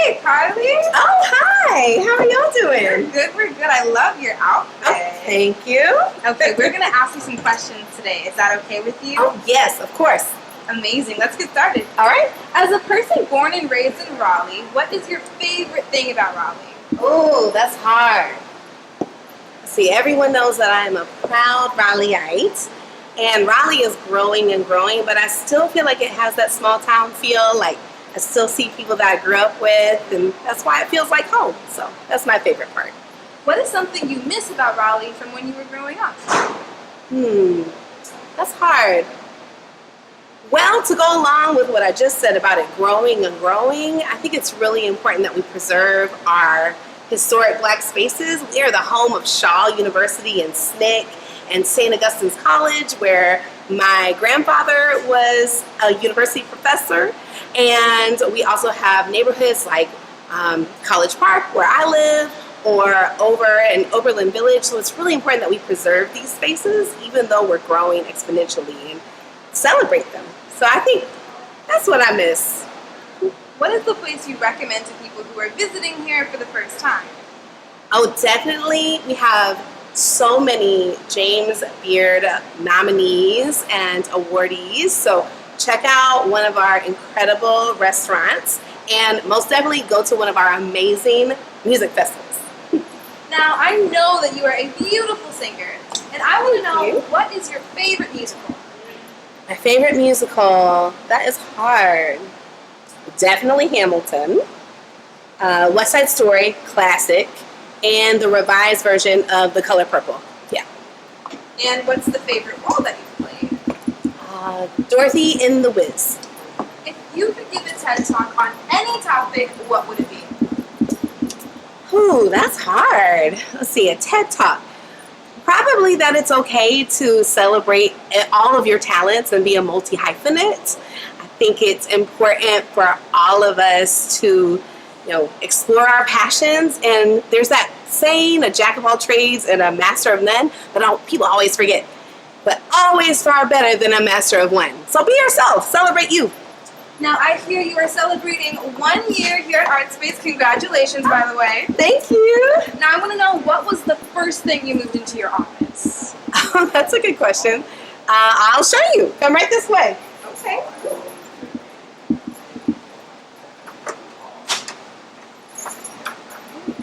Hey, Carly. Oh, hi. How are y'all doing? We're good. I love your outfit. Oh, thank you. Okay, we're going to ask you some questions today. Is that okay with you? Oh, yes, of course. Amazing. Let's get started. All right. As a person born and raised in Raleigh, what is your favorite thing about Raleigh? Oh, that's hard. See, everyone knows that I am a proud Raleighite, and Raleigh is growing and growing, but I still feel like it has that small town feel. Like I still see people that I grew up with, and that's why it feels like home. So that's my favorite part. What is something you miss about Raleigh from when you were growing up? That's hard. Well, to go along with what I just said about it growing and growing, I think it's really important that we preserve our historic Black spaces. We are the home of Shaw University and SNCC and St. Augustine's College, where my grandfather was a university professor. And we also have neighborhoods like College Park, where I live, or over in Oberlin Village. So it's really important that we preserve these spaces, even though we're growing exponentially, and celebrate them. So I think that's what I miss. What is the place you recommend to people who are visiting here for the first time? Oh, definitely. We have so many James Beard nominees and awardees. So check out one of our incredible restaurants, and most definitely go to one of our amazing music festivals. Now, I know that you are a beautiful singer, and I want to know, what is your favorite musical? My favorite musical, that is hard. Definitely Hamilton, West Side Story, classic, and the revised version of The Color Purple. Yeah. And what's the favorite role that you've played? Dorothy in The Wiz. If you could give a TED Talk on any topic, what would it be? Ooh, that's hard. Let's see, a TED Talk. Probably that it's okay to celebrate all of your talents and be a multi-hyphenate. I think it's important for all of us to, explore our passions. And there's that saying, a jack of all trades and a master of none, but people always forget. But always far better than a master of one. So be yourself. Celebrate you. Now, I hear you are celebrating 1 year here at Artspace. Congratulations, by the way. Thank you. Now, I want to know, what was the first thing you moved into your office? That's a good question. I'll show you. Come right this way. Okay.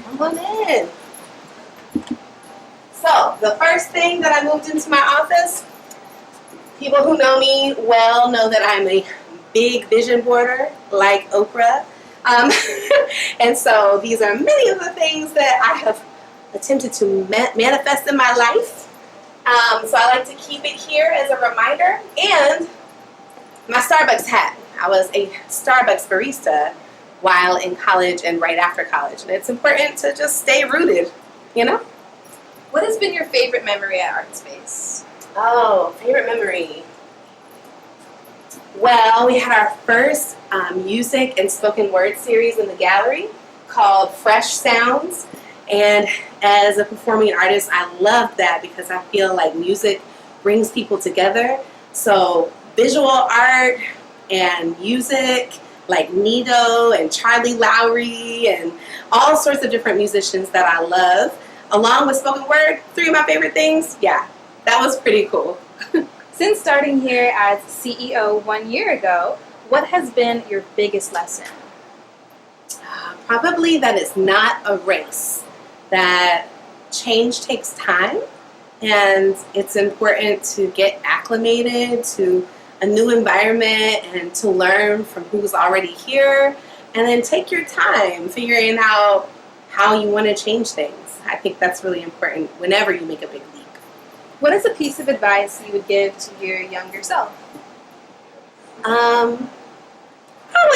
Come on in. So, the first thing that I moved into my office, people who know me well know that I'm a big vision boarder, like Oprah. And so these are many of the things that I have attempted to manifest in my life. So I like to keep it here as a reminder. And my Starbucks hat. I was a Starbucks barista while in college and right after college. And it's important to just stay rooted, What has been your favorite memory at Artspace? Oh, favorite memory. Well, we had our first music and spoken word series in the gallery called Fresh Sounds. And as a performing artist, I love that because I feel like music brings people together. So visual art and music, like Nido and Charlie Lowry and all sorts of different musicians that I love, along with spoken word, 3 of my favorite things. Yeah, that was pretty cool. Since starting here as CEO 1 year ago, what has been your biggest lesson? Probably that it's not a race, that change takes time, and it's important to get acclimated to a new environment and to learn from who's already here, and then take your time figuring out how you want to change things. I think that's really important whenever you make a big leap. What is a piece of advice you would give to your younger self? Probably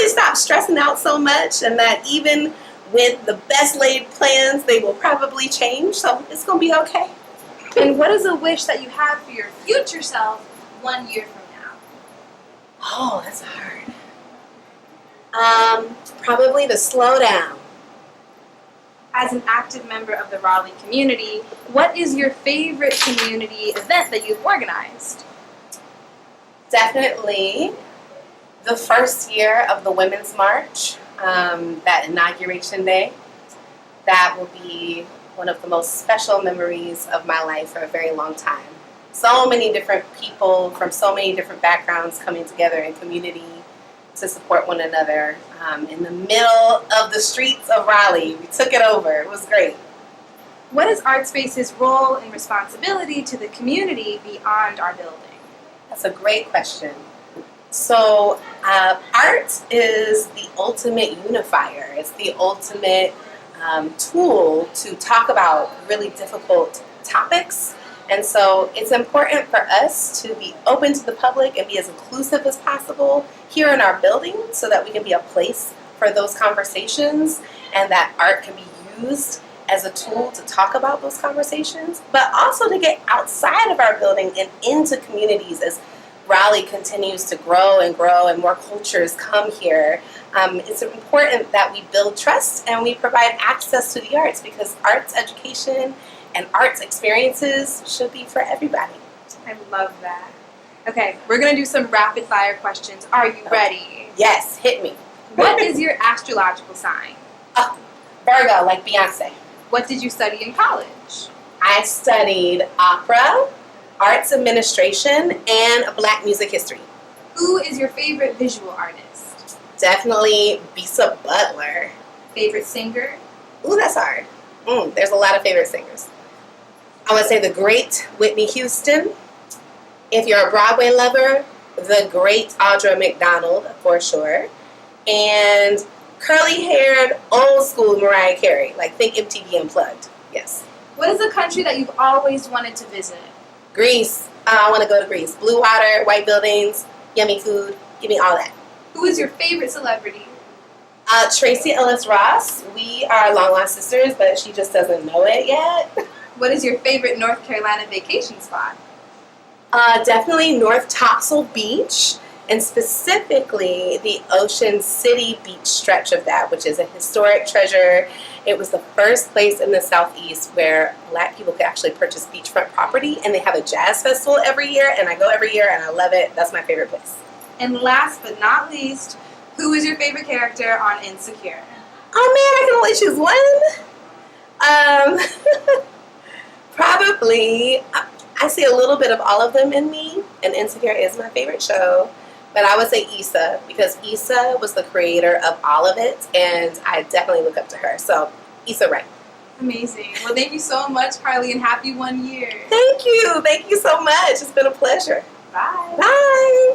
stop stressing out so much, and that even with the best laid plans, they will probably change, so it's going to be okay. And what is a wish that you have for your future self 1 year from now? Oh, that's hard. Probably to slow down. As an active member of the Raleigh community, what is your favorite community event that you've organized? Definitely the first year of the Women's March. that inauguration day. That will be one of the most special memories of my life for a very long time. So many different people from so many different backgrounds coming together in community to support one another in the middle of the streets of Raleigh. We took it over. It was great. What is Artspace's role and responsibility to the community beyond our building? That's a great question. So art is the ultimate unifier. It's the ultimate tool to talk about really difficult topics. And so it's important for us to be open to the public and be as inclusive as possible here in our building so that we can be a place for those conversations and that art can be used as a tool to talk about those conversations, but also to get outside of our building and into communities as Raleigh continues to grow and more cultures come here. It's important that we build trust and we provide access to the arts because arts education and arts experiences should be for everybody. I love that. Okay, we're going to do some rapid fire questions. Are you ready? Yes, hit me. What is your astrological sign? Virgo, like Beyonce. What did you study in college? I studied opera, arts administration, and Black music history. Who is your favorite visual artist? Definitely Bisa Butler. Favorite singer? Ooh, that's hard. There's a lot of favorite singers. I would say the great Whitney Houston. If you're a Broadway lover, the great Audra McDonald, for sure. And curly-haired, old-school Mariah Carey. Like, think MTV Unplugged. Yes. What is a country that you've always wanted to visit? Greece. I want to go to Greece. Blue water, white buildings, yummy food. Give me all that. Who is your favorite celebrity? Tracy Ellis Ross. We are long-lost sisters, but she just doesn't know it yet. What is your favorite North Carolina vacation spot? Definitely North Topsail Beach, and specifically the Ocean City Beach stretch of that, which is a historic treasure. It was the first place in the Southeast where Black people could actually purchase beachfront property, and they have a jazz festival every year, and I go every year, and I love it. That's my favorite place. And last but not least, who is your favorite character on Insecure? Oh man, I can only choose one. Probably, I see a little bit of all of them in me, and Insecure is my favorite show. But I would say Issa, because Issa was the creator of all of it, and I definitely look up to her. So, Issa Rae. Amazing. Well, thank you so much, Carly, and happy 1 year. Thank you. Thank you so much. It's been a pleasure. Bye. Bye.